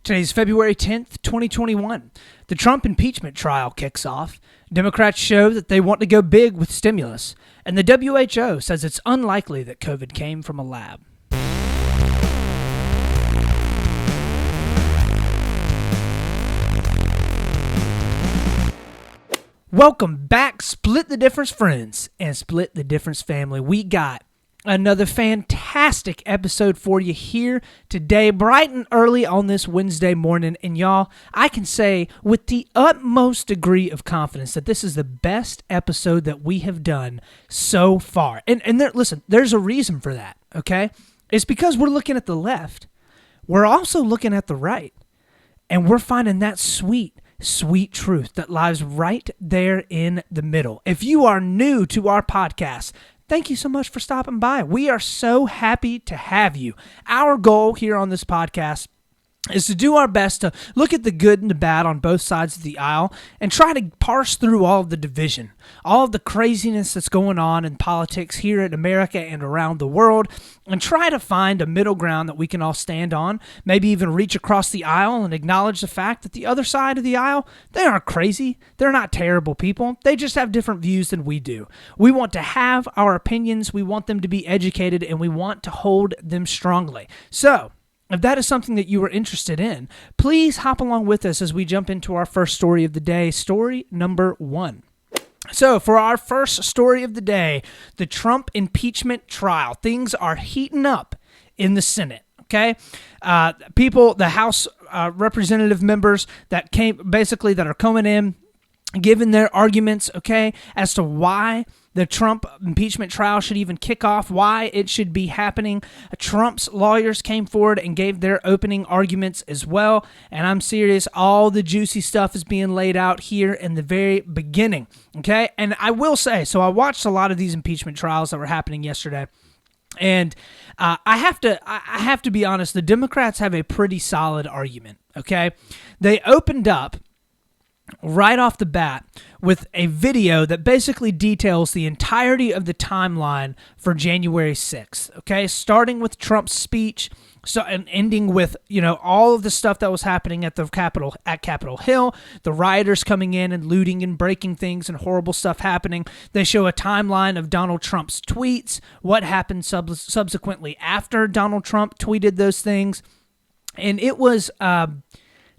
Today's February 10th, 2021. The Trump impeachment trial kicks off. Democrats show that they want to go big with stimulus. And the WHO says it's unlikely that COVID came from a lab. Welcome back, Split the Difference friends and Split the Difference family. We got another fantastic episode for you here today, bright and early on this Wednesday morning. And y'all, I can say with the utmost degree of confidence that this is the best episode that we have done so far. And listen, there's a reason for that, okay? It's because we're looking at the left. We're also looking at the right. And we're finding that sweet truth that lies right there in the middle. If you are new to our podcast, thank you so much for stopping by. We are so happy to have you. Our goal here on this podcast is to do our best to look at the good and the bad on both sides of the aisle and try to parse through all of the division, all of the craziness that's going on in politics here in America and around the world, and try to find a middle ground that we can all stand on, maybe even reach across the aisle and acknowledge the fact that the other side of the aisle, they aren't crazy. They're not terrible people. They just have different views than we do. We want to have our opinions. We want them to be educated, and we want to hold them strongly. So, if that is something that you are interested in, please hop along with us as we jump into our first story of the day, story number 1. So, for our first story of the day, the Trump impeachment trial. Things are heating up in the Senate, okay? The House representative members that are coming in, giving their arguments, okay, as to why the Trump impeachment trial should even kick off, why it should be happening. Trump's lawyers came forward and gave their opening arguments as well. And I'm serious, all the juicy stuff is being laid out here in the very beginning, okay? And I will say, so I watched a lot of these impeachment trials that were happening yesterday. And I have to be honest, the Democrats have a pretty solid argument, okay? They opened up right off the bat with a video that basically details the entirety of the timeline for January 6th, okay? Starting with Trump's speech and ending with, all of the stuff that was happening at Capitol Hill, the rioters coming in and looting and breaking things and horrible stuff happening. They show a timeline of Donald Trump's tweets, what happened subsequently after Donald Trump tweeted those things. And it was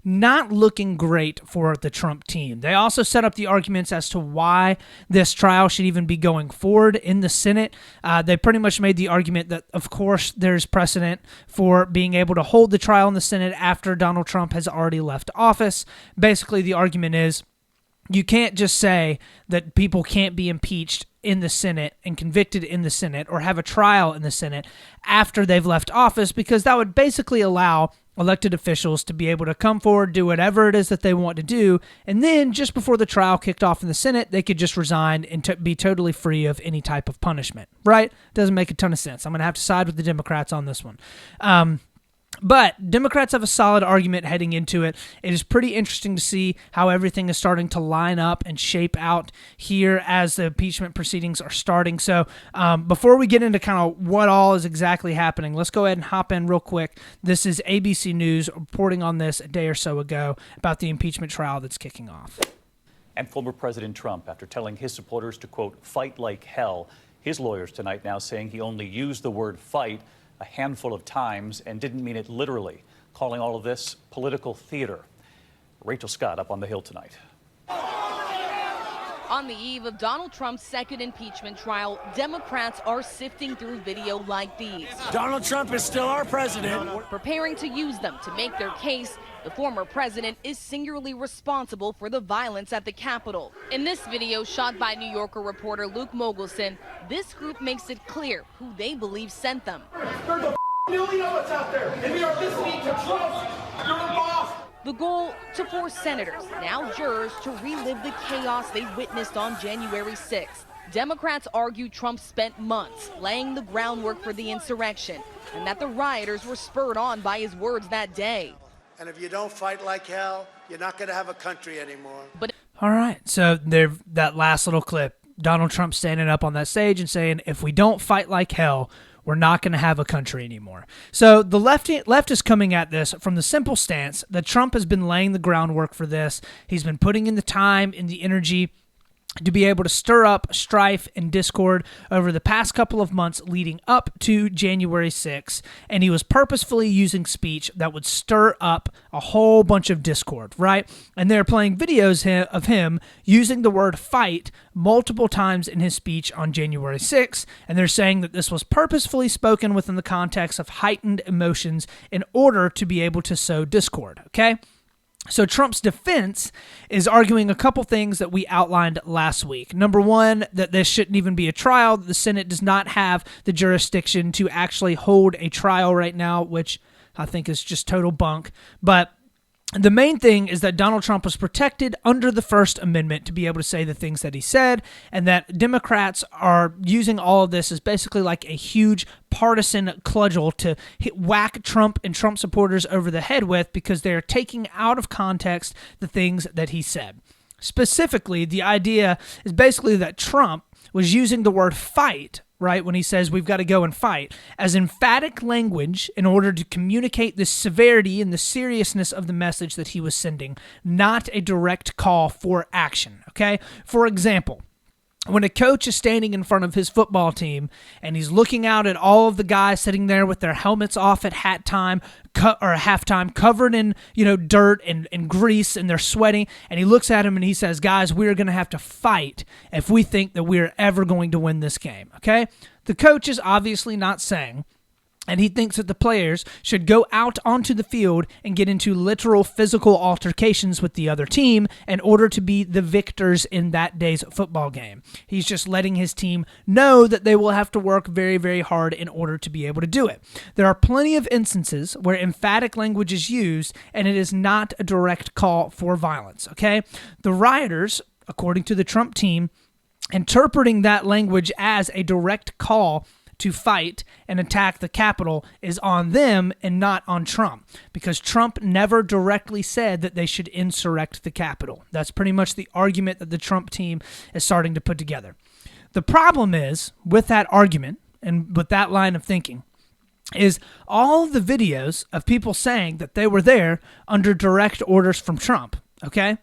not looking great for the Trump team. They also set up the arguments as to why this trial should even be going forward in the Senate. They pretty much made the argument that, of course, there's precedent for being able to hold the trial in the Senate after Donald Trump has already left office. Basically, the argument is you can't just say that people can't be impeached in the Senate and convicted in the Senate or have a trial in the Senate after they've left office, because that would basically allow elected officials to be able to come forward, do whatever it is that they want to do, and then just before the trial kicked off in the Senate, they could just resign and be totally free of any type of punishment, right? Doesn't make a ton of sense. I'm going to have to side with the Democrats on this one. But Democrats have a solid argument heading into it. It is pretty interesting to see how everything is starting to line up and shape out here as the impeachment proceedings are starting. So before we get into kind of what all is exactly happening, let's go ahead and hop in real quick. This is ABC News reporting on this a day or so ago about the impeachment trial that's kicking off. And former President Trump, after telling his supporters to, quote, fight like hell, his lawyers tonight now saying he only used the word fight a handful of times and didn't mean it literally, calling all of this political theater. Rachel Scott up on the Hill tonight. On the eve of Donald Trump's second impeachment trial, Democrats are sifting through video like these. Donald Trump is still our president. Preparing to use them to make their case. The former president is singularly responsible for the violence at the Capitol. In this video shot by New Yorker reporter Luke Mogelson, this group makes it clear who they believe sent them. There's a million of us out there, and we are listening to Trump. You're the boss. The goal, to force senators, now jurors, to relive the chaos they witnessed on January 6th. Democrats argue Trump spent months laying the groundwork for the insurrection and that the rioters were spurred on by his words that day. And if you don't fight like hell, you're not going to have a country anymore. All right, so that last little clip, Donald Trump standing up on that stage and saying, if we don't fight like hell, we're not going to have a country anymore. So the left is coming at this from the simple stance that Trump has been laying the groundwork for this. He's been putting in the time and the energy to be able to stir up strife and discord over the past couple of months leading up to January 6th, and he was purposefully using speech that would stir up a whole bunch of discord, right? And they're playing videos of him using the word fight multiple times in his speech on January 6th, and they're saying that this was purposefully spoken within the context of heightened emotions in order to be able to sow discord, okay? So Trump's defense is arguing a couple things that we outlined last week. Number one, that this shouldn't even be a trial, that the Senate does not have the jurisdiction to actually hold a trial right now, which I think is just total bunk. But the main thing is that Donald Trump was protected under the First Amendment to be able to say the things that he said, and that Democrats are using all of this as basically like a huge partisan cudgel to whack Trump and Trump supporters over the head with because they're taking out of context the things that he said. Specifically, the idea is basically that Trump was using the word fight, right, when he says we've got to go and fight, as emphatic language in order to communicate the severity and the seriousness of the message that he was sending, not a direct call for action, okay? For example, when a coach is standing in front of his football team and he's looking out at all of the guys sitting there with their helmets off at halftime, covered in dirt and grease, and they're sweating, and he looks at him and he says, guys, we're going to have to fight if we think that we're ever going to win this game, okay? The coach is obviously not saying, and he thinks that the players should go out onto the field and get into literal physical altercations with the other team in order to be the victors in that day's football game. He's just letting his team know that they will have to work very, very hard in order to be able to do it. There are plenty of instances where emphatic language is used and it is not a direct call for violence, okay? The rioters, according to the Trump team, interpreting that language as a direct call to fight and attack the Capitol is on them and not on Trump, because Trump never directly said that they should insurrect the Capitol. That's pretty much the argument that the Trump team is starting to put together. The problem is, with that argument and with that line of thinking, is all of the videos of people saying that they were there under direct orders from Trump, okay?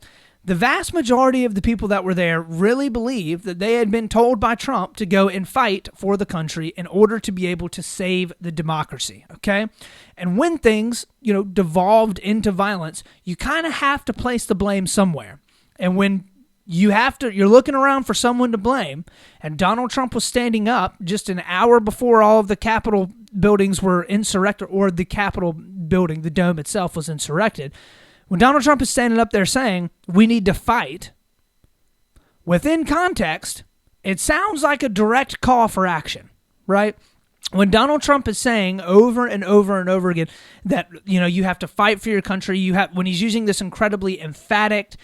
The vast majority of the people that were there really believe that they had been told by Trump to go and fight for the country in order to be able to save the democracy, okay? And when things, devolved into violence, you kind of have to place the blame somewhere. And when you're looking around for someone to blame, and Donald Trump was standing up just an hour before all of the Capitol buildings were insurrected, or the Capitol building, the dome itself, was insurrected. When Donald Trump is standing up there saying, we need to fight, within context, it sounds like a direct call for action, right? When Donald Trump is saying over and over and over again that, you have to fight for your country, when he's using this incredibly emphatic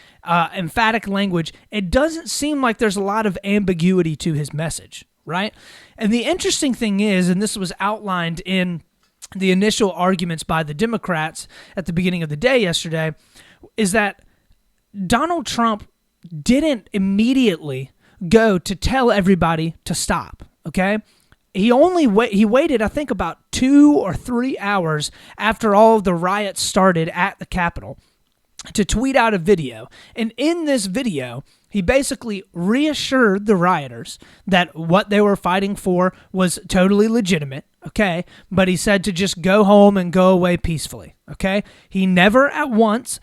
language, it doesn't seem like there's a lot of ambiguity to his message, right? And the interesting thing is, and this was outlined in the initial arguments by the Democrats at the beginning of the day yesterday, is that Donald Trump didn't immediately go to tell everybody to stop, okay? He waited, I think, about 2 or 3 hours after all of the riots started at the Capitol to tweet out a video. And in this video, he basically reassured the rioters that what they were fighting for was totally legitimate, okay? But he said to just go home and go away peacefully, okay? He never at once,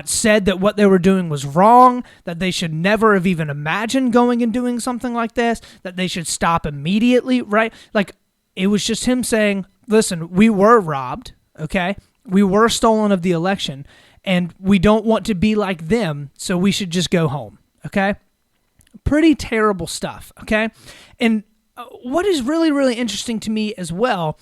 said that what they were doing was wrong, that they should never have even imagined going and doing something like this, that they should stop immediately, right? Like, it was just him saying, listen, we were robbed, okay? We were stolen of the election, and we don't want to be like them, so we should just go home, okay? Pretty terrible stuff, okay? And what is really, really interesting to me as well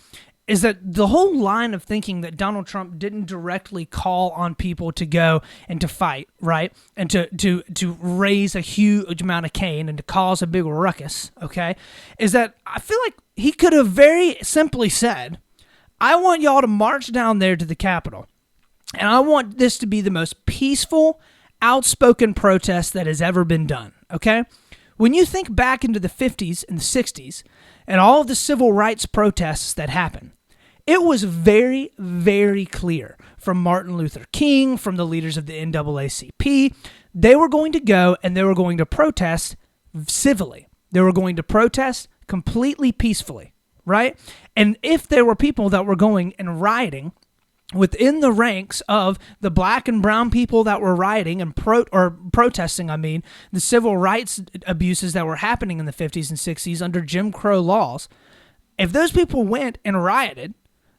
is that the whole line of thinking that Donald Trump didn't directly call on people to go and to fight, right? And to raise a huge amount of cane and to cause a big ruckus, okay? Is that I feel like he could have very simply said, I want y'all to march down there to the Capitol, and I want this to be the most peaceful, outspoken protest that has ever been done, okay? When you think back into the 50s and the 60s and all of the civil rights protests that happened, it was very, very clear from Martin Luther King, from the leaders of the NAACP, they were going to go and they were going to protest civilly. They were going to protest completely peacefully, right? And if there were people that were going and rioting within the ranks of the black and brown people that were rioting and protesting, the civil rights abuses that were happening in the 50s and 60s under Jim Crow laws, if those people went and rioted,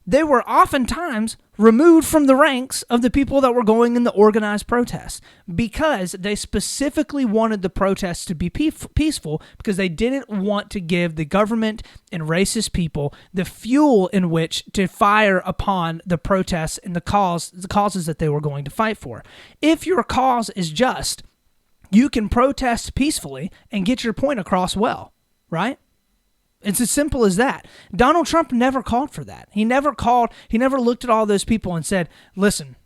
they were oftentimes removed from the ranks of the people that were going in the organized protests because they specifically wanted the protests to be peaceful because they didn't want to give the government and racist people the fuel in which to fire upon the protests and the causes that they were going to fight for. If your cause is just, you can protest peacefully and get your point across well, right? It's as simple as that. Donald Trump never called for that. He never looked at all those people and said, listen,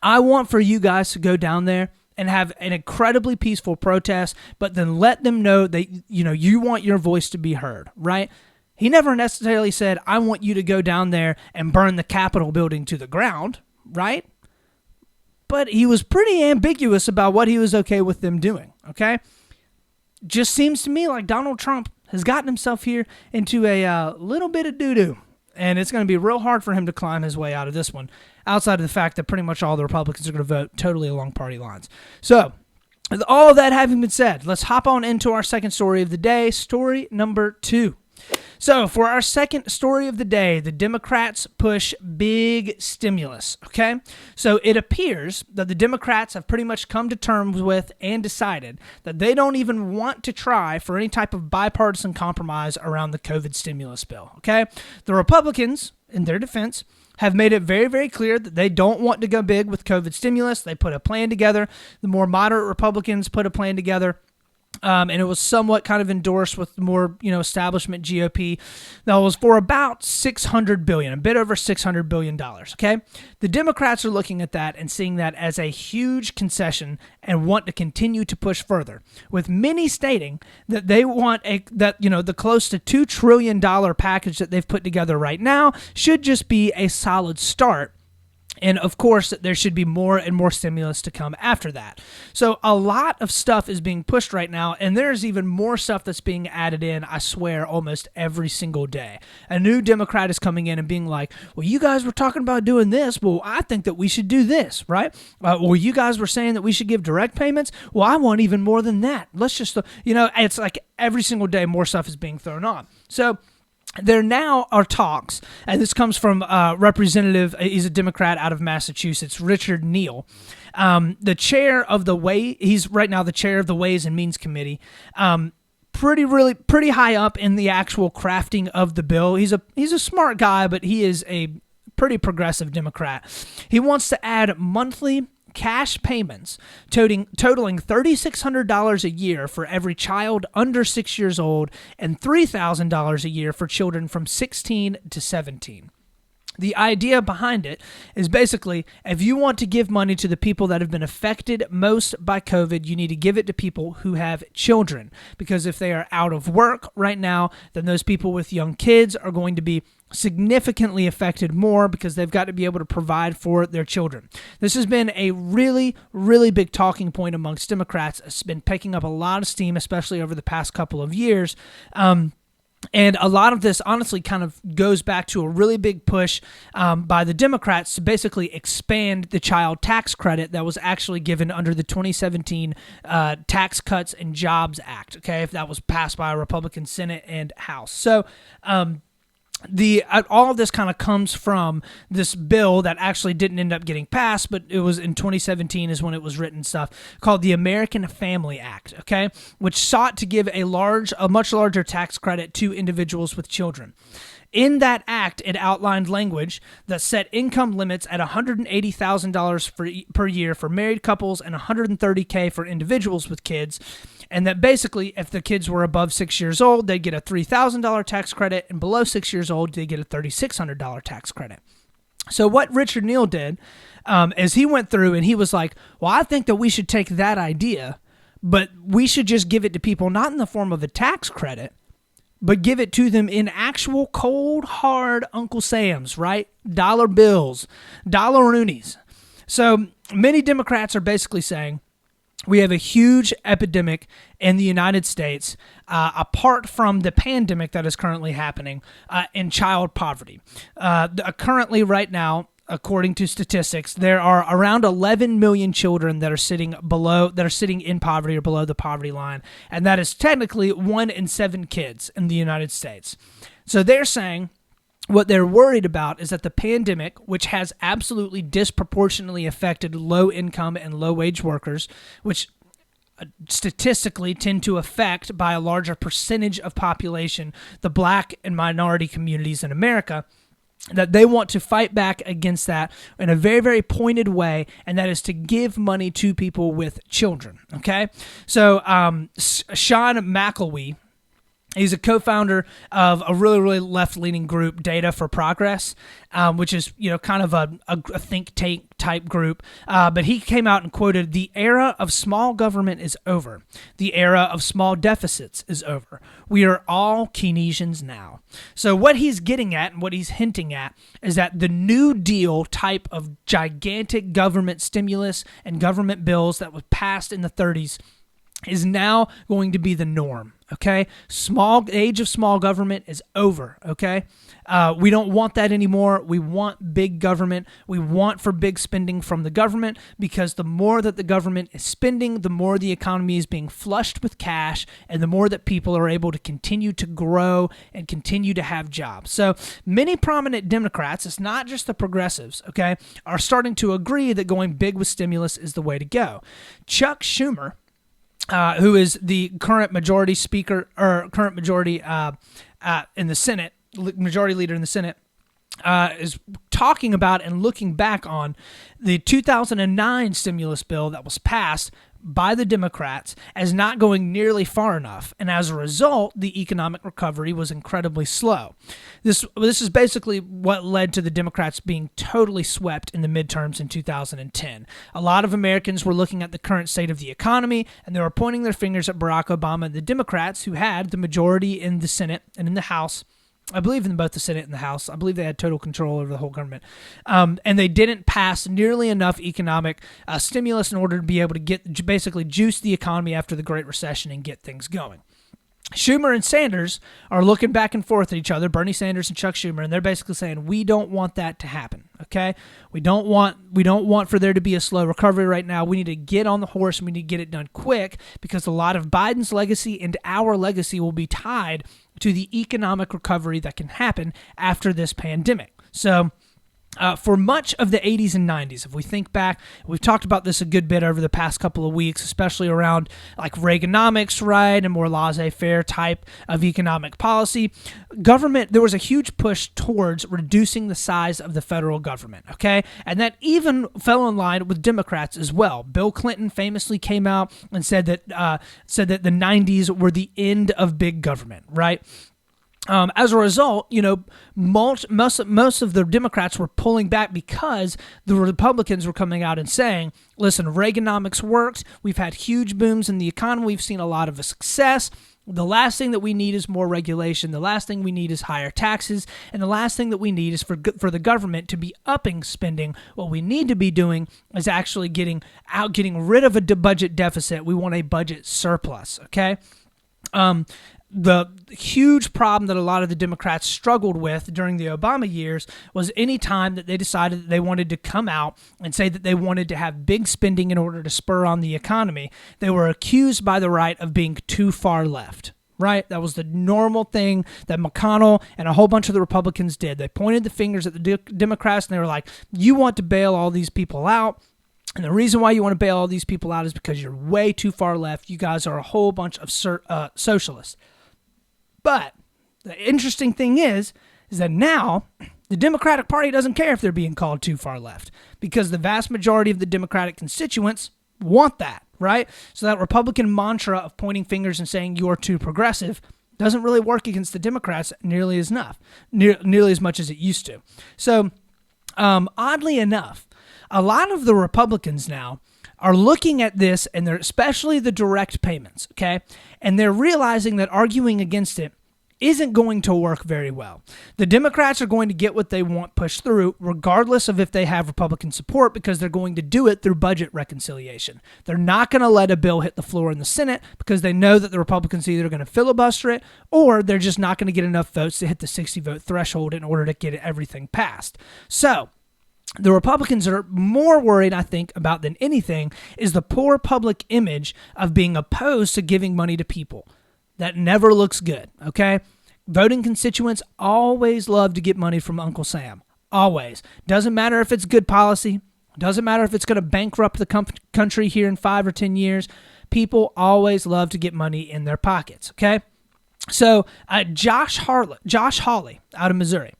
I want for you guys to go down there and have an incredibly peaceful protest, but then let them know that, you want your voice to be heard, right? He never necessarily said, I want you to go down there and burn the Capitol building to the ground, right? But he was pretty ambiguous about what he was okay with them doing, okay? Just seems to me like Donald Trump has gotten himself here into a little bit of doo-doo, and it's going to be real hard for him to climb his way out of this one, outside of the fact that pretty much all the Republicans are going to vote totally along party lines. So, with all of that having been said, let's hop on into our second story of the day, story number 2. So, for our second story of the day, the Democrats push big stimulus, okay? So, it appears that the Democrats have pretty much come to terms with and decided that they don't even want to try for any type of bipartisan compromise around the COVID stimulus bill, okay? The Republicans, in their defense, have made it very, very clear that they don't want to go big with COVID stimulus. They put a plan together. The more moderate Republicans put a plan together. And it was somewhat kind of endorsed with more, establishment GOP. That was for about $600 billion, a bit over $600 billion, okay? The Democrats are looking at that and seeing that as a huge concession and want to continue to push further, with many stating that they want the close to $2 trillion package that they've put together right now should just be a solid start. And of course, there should be more and more stimulus to come after that. So a lot of stuff is being pushed right now, and there's even more stuff that's being added in, I swear, almost every single day. A new Democrat is coming in and being like, well, you guys were talking about doing this. Well, I think that we should do this, right? Well, you guys were saying that we should give direct payments. Well, I want even more than that. Let's just, it's like every single day more stuff is being thrown on. So there now are talks, and this comes from Representative, he's a Democrat out of Massachusetts, Richard Neal, the chair of he's right now the chair of the Ways and Means Committee, pretty high up in the actual crafting of the bill. He's a smart guy, but he is a pretty progressive Democrat. He wants to add monthly cash payments totaling $3,600 a year for every child under 6 years old and $3,000 a year for children from 16 to 17. The idea behind it is basically, if you want to give money to the people that have been affected most by COVID, you need to give it to people who have children. Because if they are out of work right now, then those people with young kids are going to be significantly affected more because they've got to be able to provide for their children. This has been a really, really big talking point amongst Democrats. It's been picking up a lot of steam, especially over the past couple of years. And a lot of this honestly kind of goes back to a really big push by the Democrats to basically expand the child tax credit that was actually given under the 2017 Tax Cuts and Jobs Act, okay, if that was passed by a Republican Senate and House. So, all of this kind of comes from this bill that actually didn't end up getting passed, but it was in 2017 is when it was written, stuff called the American Family Act, okay, which sought to give a much larger tax credit to individuals with children. In that act, it outlined language that set income limits at $180,000 per year for married couples and $130K for individuals with kids, and that basically, if the kids were above 6 years old, they'd get a $3,000 tax credit, and below 6 years old, they'd get a $3,600 tax credit. So what Richard Neal did is he went through and he was like, well, I think that we should take that idea, but we should just give it to people not in the form of a tax credit, but give it to them in actual cold, hard Uncle Sam's, right? Dollar bills, dollar-roonies. So many Democrats are basically saying we have a huge epidemic in the United States, apart from the pandemic that is currently happening, in child poverty. Currently, right now, according to statistics, there are around 11 million children that are sitting in poverty or below the poverty line, and that is technically 1 in 7 kids in the United States. So they're saying what they're worried about is that the pandemic, which has absolutely disproportionately affected low-income and low-wage workers, which statistically tend to affect by a larger percentage of population the black and minority communities in America, that they want to fight back against that in a very, very pointed way, and that is to give money to people with children, okay? So Sean McElwee, he's a co-founder of a really, really left-leaning group, Data for Progress, which is, kind of a think tank type group. But he came out and quoted, "The era of small government is over. The era of small deficits is over. We are all Keynesians now." So what he's getting at and what he's hinting at is that the New Deal type of gigantic government stimulus and government bills that was passed in the 30s is now going to be the norm, okay? Age of small government is over, okay? We don't want that anymore. We want big government. We want for big spending from the government, because the more that the government is spending, the more the economy is being flushed with cash, and the more that people are able to continue to grow and continue to have jobs. So many prominent Democrats, it's not just the progressives, okay, are starting to agree that going big with stimulus is the way to go. Chuck Schumer, who is the current majority speaker, or current majority in the Senate, majority leader in the Senate, is talking about and looking back on the 2009 stimulus bill that was passed by the Democrats as not going nearly far enough, and as a result, the economic recovery was incredibly slow. This is basically what led to the Democrats being totally swept in the midterms in 2010. A lot of Americans were looking at the current state of the economy, and they were pointing their fingers at Barack Obama and the Democrats, who had the majority in the Senate and in the House. I believe in both the Senate and the House. I believe they had total control over the whole government. And they didn't pass nearly enough economic stimulus in order to be able to basically juice the economy after the Great Recession and get things going. Schumer and Sanders are looking back and forth at each other, Bernie Sanders and Chuck Schumer, and they're basically saying, we don't want that to happen, okay? We don't want for there to be a slow recovery right now. We need to get on the horse, and we need to get it done quick, because a lot of Biden's legacy and our legacy will be tied to the economic recovery that can happen after this pandemic. So for much of the 80s and 90s, if we think back, we've talked about this a good bit over the past couple of weeks, especially around like Reaganomics, right, and more laissez-faire type of economic policy. There was a huge push towards reducing the size of the federal government, okay? And that even fell in line with Democrats as well. Bill Clinton famously came out and said that the 90s were the end of big government, right? As a result, most of the Democrats were pulling back because the Republicans were coming out and saying, listen, Reaganomics works. We've had huge booms in the economy. We've seen a lot of success. The last thing that we need is more regulation. The last thing we need is higher taxes. And the last thing that we need is for the government to be upping spending. What we need to be doing is actually getting rid of a budget deficit. We want a budget surplus, okay? The huge problem that a lot of the Democrats struggled with during the Obama years was any time that they decided that they wanted to come out and say that they wanted to have big spending in order to spur on the economy, they were accused by the right of being too far left. Right? That was the normal thing that McConnell and a whole bunch of the Republicans did. They pointed the fingers at the Democrats, and they were like, you want to bail all these people out. And the reason why you want to bail all these people out is because you're way too far left. You guys are a whole bunch of socialists. But the interesting thing is that now the Democratic Party doesn't care if they're being called too far left, because the vast majority of the Democratic constituents want that, right? So that Republican mantra of pointing fingers and saying you're too progressive doesn't really work against the Democrats nearly as much as it used to. So oddly enough, a lot of the Republicans now are looking at this, and they're especially the direct payments, okay? And they're realizing that arguing against it isn't going to work very well. The Democrats are going to get what they want pushed through, regardless of if they have Republican support, because they're going to do it through budget reconciliation. They're not going to let a bill hit the floor in the Senate because they know that the Republicans are either going to filibuster it or they're just not going to get enough votes to hit the 60-vote threshold in order to get everything passed. So the Republicans are more worried, I think, about than anything is the poor public image of being opposed to giving money to people. That never looks good, okay? Voting constituents always love to get money from Uncle Sam. Always. Doesn't matter if it's good policy. Doesn't matter if it's going to bankrupt the country here in 5 or 10 years. People always love to get money in their pockets, okay? So Josh Hawley out of Missouri,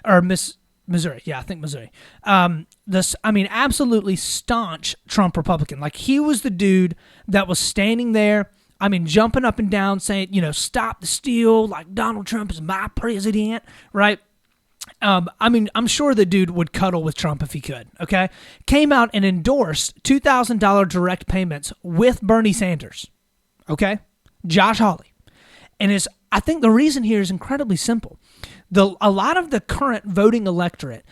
or Missouri, yeah, I think Missouri. Absolutely staunch Trump Republican. Like, he was the dude that was standing there, jumping up and down saying, stop the steal, like Donald Trump is my president, right? I'm sure the dude would cuddle with Trump if he could, okay? Came out and endorsed $2,000 direct payments with Bernie Sanders, okay? Josh Hawley. And I think the reason here is incredibly simple. A lot of the current voting electorate,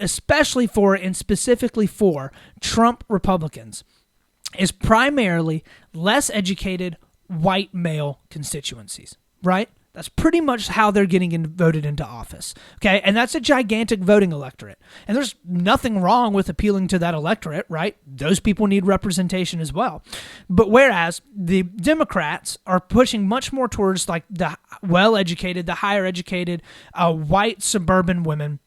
especially for and specifically for Trump Republicans, is primarily less educated white male constituencies, right? That's pretty much how they're getting voted into office, okay? And that's a gigantic voting electorate. And there's nothing wrong with appealing to that electorate, right? Those people need representation as well. But whereas the Democrats are pushing much more towards like the well-educated, the higher-educated, white suburban women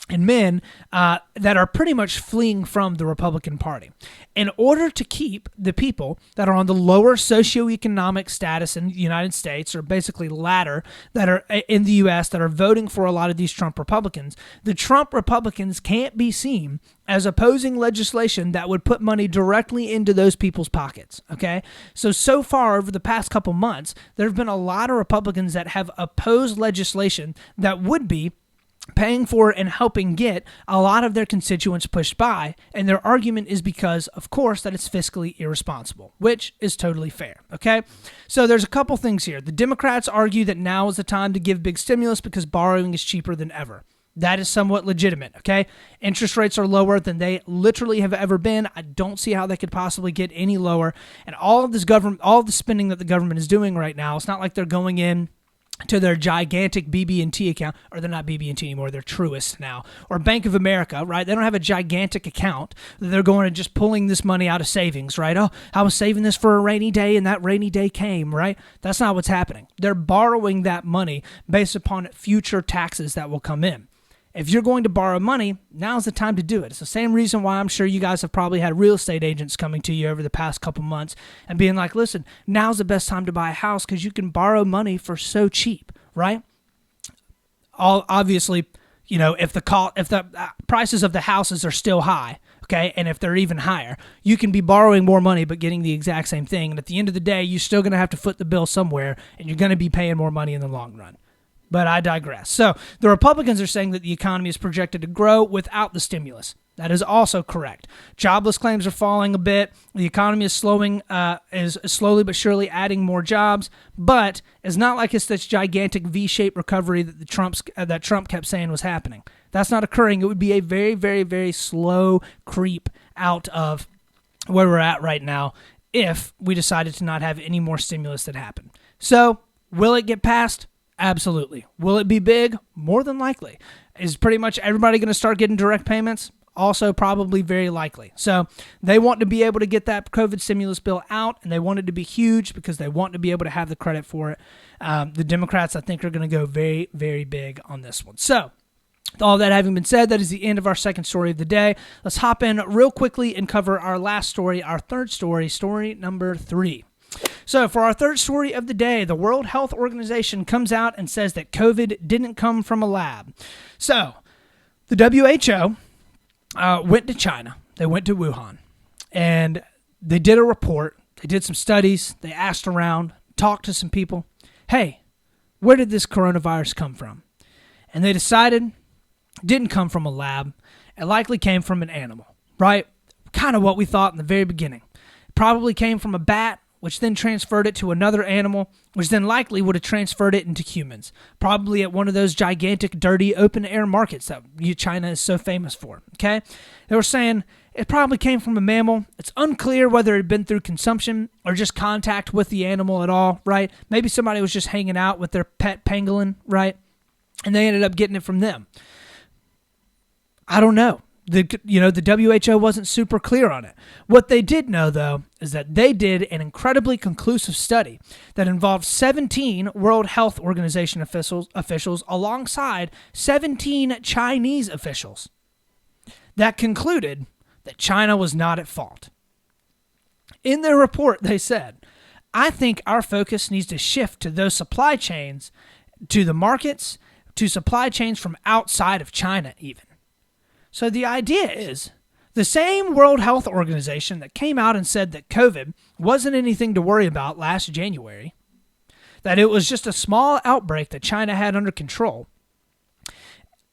and men that are pretty much fleeing from the Republican Party. In order to keep the people that are on the lower socioeconomic status in the United States, or basically ladder, that are in the U.S. that are voting for a lot of these Trump Republicans, the Trump Republicans can't be seen as opposing legislation that would put money directly into those people's pockets, okay? So far, over the past couple months, there have been a lot of Republicans that have opposed legislation that would be paying for and helping get a lot of their constituents pushed by, and their argument is because, of course, that it's fiscally irresponsible, which is totally fair, okay? So there's a couple things here. The Democrats argue that now is the time to give big stimulus because borrowing is cheaper than ever. That is somewhat legitimate, okay? Interest rates are lower than they literally have ever been. I don't see how they could possibly get any lower. And all of the spending that the government is doing right now, it's not like they're going in to their gigantic BB&T account, or they're not BB&T anymore, they're Truist now, or Bank of America, right? They don't have a gigantic account. They're going and just pulling this money out of savings, right? Oh, I was saving this for a rainy day, and that rainy day came, right? That's not what's happening. They're borrowing that money based upon future taxes that will come in. If you're going to borrow money, now's the time to do it. It's the same reason why I'm sure you guys have probably had real estate agents coming to you over the past couple months and being like, listen, now's the best time to buy a house because you can borrow money for so cheap, right? Obviously, if the prices of the houses are still high, okay, and if they're even higher, you can be borrowing more money but getting the exact same thing. And at the end of the day, you're still going to have to foot the bill somewhere, and you're going to be paying more money in the long run. But I digress. So the Republicans are saying that the economy is projected to grow without the stimulus. That is also correct. Jobless claims are falling a bit. The economy is slowly but surely adding more jobs. But it's not like it's this gigantic V-shaped recovery that Trump kept saying was happening. That's not occurring. It would be a very, very, very slow creep out of where we're at right now if we decided to not have any more stimulus that happened. So will it get passed? Absolutely. Will it be big? More than likely. Is pretty much everybody going to start getting direct payments? Also probably very likely. So they want to be able to get that COVID stimulus bill out, and they want it to be huge because they want to be able to have the credit for it. The Democrats, I think, are going to go very, very big on this one. So with all that having been said, that is the end of our second story of the day. Let's hop in real quickly and cover our last story, our third story, story number 3. So for our third story of the day, the World Health Organization comes out and says that COVID didn't come from a lab. So the WHO went to China. They went to Wuhan, and they did a report. They did some studies. They asked around, talked to some people. Hey, where did this coronavirus come from? And they decided it didn't come from a lab. It likely came from an animal, right? Kind of what we thought in the very beginning. probably came from a bat, which then transferred it to another animal, which then likely would have transferred it into humans, probably at one of those gigantic, dirty, open-air markets that China is so famous for, okay? They were saying it probably came from a mammal. It's unclear whether it had been through consumption or just contact with the animal at all, right? Maybe somebody was just hanging out with their pet pangolin, right? And they ended up getting it from them. I don't know. The WHO wasn't super clear on it. What they did know, though, is that they did an incredibly conclusive study that involved 17 World Health Organization officials alongside 17 Chinese officials that concluded that China was not at fault. In their report, they said, I think our focus needs to shift to those supply chains, to the markets, to supply chains from outside of China even. So the idea is the same World Health Organization that came out and said that COVID wasn't anything to worry about last January, that it was just a small outbreak that China had under control,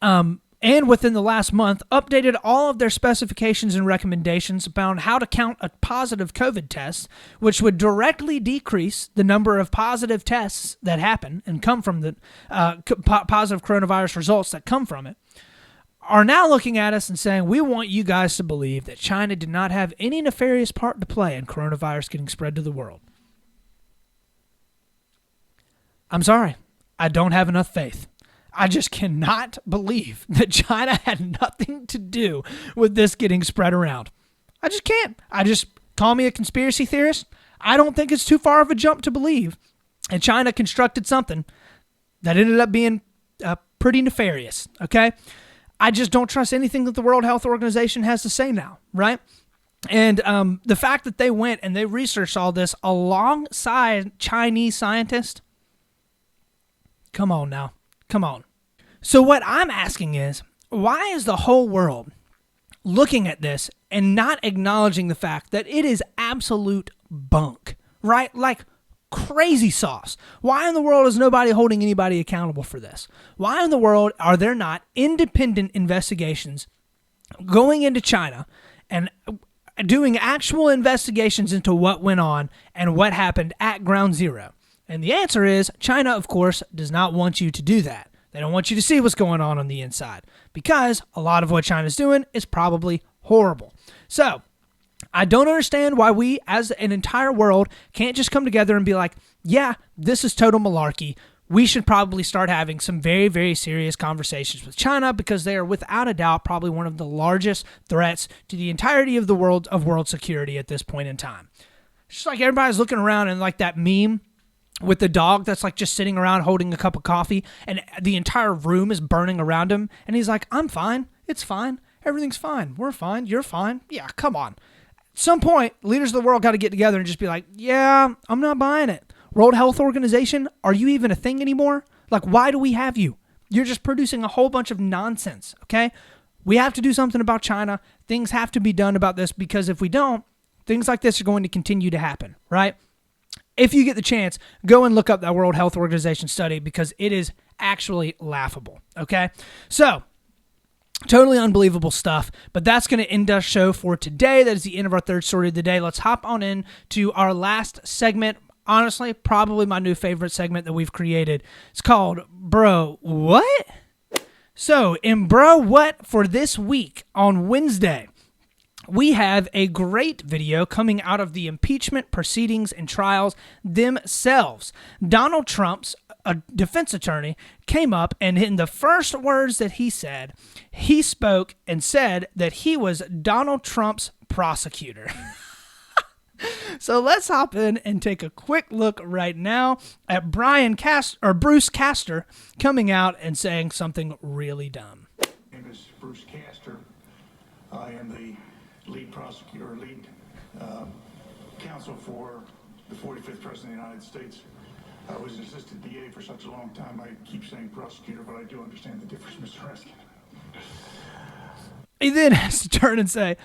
and within the last month updated all of their specifications and recommendations about how to count a positive COVID test, which would directly decrease the number of positive tests that happen and come from the positive coronavirus results that come from it, are now looking at us and saying, we want you guys to believe that China did not have any nefarious part to play in coronavirus getting spread to the world. I'm sorry. I don't have enough faith. I just cannot believe that China had nothing to do with this getting spread around. I just can't. Call me a conspiracy theorist. I don't think it's too far of a jump to believe that China constructed something that ended up being pretty nefarious, okay? I just don't trust anything that the World Health Organization has to say now, right? And the fact that they went and they researched all this alongside Chinese scientists, come on now. Come on. So what I'm asking is, why is the whole world looking at this and not acknowledging the fact that it is absolute bunk, right? Like crazy sauce. Why in the world is nobody holding anybody accountable for this? Why in the world are there not independent investigations going into China and doing actual investigations into what went on and what happened at ground zero? And the answer is China, of course, does not want you to do that. They don't want you to see what's going on the inside because a lot of what China's doing is probably horrible. So I don't understand why we, as an entire world, can't just come together and be like, yeah, this is total malarkey. We should probably start having some very, very serious conversations with China because they are without a doubt probably one of the largest threats to the entirety of the world security at this point in time. It's just like everybody's looking around and like that meme with the dog that's like just sitting around holding a cup of coffee and the entire room is burning around him. And he's like, I'm fine. It's fine. Everything's fine. We're fine. You're fine. Yeah, come on. At some point, leaders of the world got to get together and just be like, yeah, I'm not buying it. World Health Organization, are you even a thing anymore? Like, why do we have you? You're just producing a whole bunch of nonsense, okay? We have to do something about China. Things have to be done about this because if we don't, things like this are going to continue to happen, right? If you get the chance, go and look up that World Health Organization study because it is actually laughable, okay? So, totally unbelievable stuff, but that's going to end our show for today. That is the end of our third story of the day. Let's hop on in to our last segment. Honestly, probably my new favorite segment that we've created. It's called Bro What? So, in Bro What for this week on Wednesday, we have a great video coming out of the impeachment proceedings and trials themselves. Donald Trump's defense attorney came up, and in the first words that he said, he spoke and said that he was Donald Trump's prosecutor. So let's hop in and take a quick look right now at Bruce Castor coming out and saying something really dumb. My name is Bruce Castor. I am the lead prosecutor, lead counsel for the 45th President of the United States. I was an assistant DA for such a long time, I keep saying prosecutor, but I do understand the difference, Mr. Reskin. He then has to turn and say,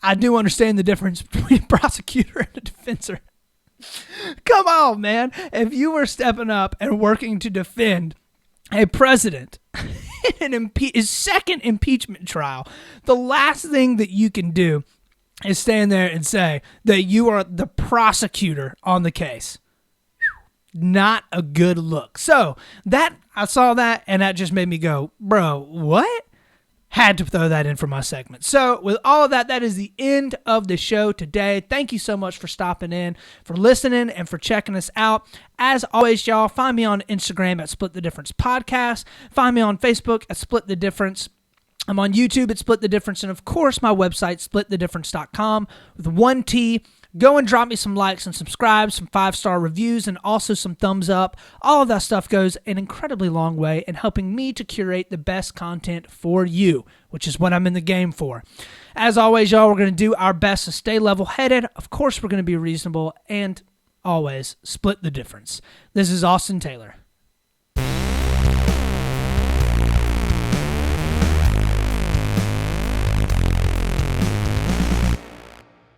I do understand the difference between a prosecutor and a defensor. Come on, man. If you were stepping up and working to defend a president in his second impeachment trial, the last thing that you can do is stand there and say that you are the prosecutor on the case. Not a good look. So that I saw that, and that just made me go, bro, what? Had to throw that in for my segment. So with all of that, that is the end of the show today. Thank you so much for stopping in, for listening, and for checking us out. As always, y'all, find me on Instagram at Split the Difference Podcast. Find me on Facebook at Split the Difference. I'm on YouTube at Split the Difference, and of course, my website, splitthedifference.com with 1 T. Go and drop me some likes and subscribe, some 5-star reviews, and also some thumbs up. All of that stuff goes an incredibly long way in helping me to curate the best content for you, which is what I'm in the game for. As always, y'all, we're going to do our best to stay level-headed. Of course, we're going to be reasonable, and always split the difference. This is Austin Taylor.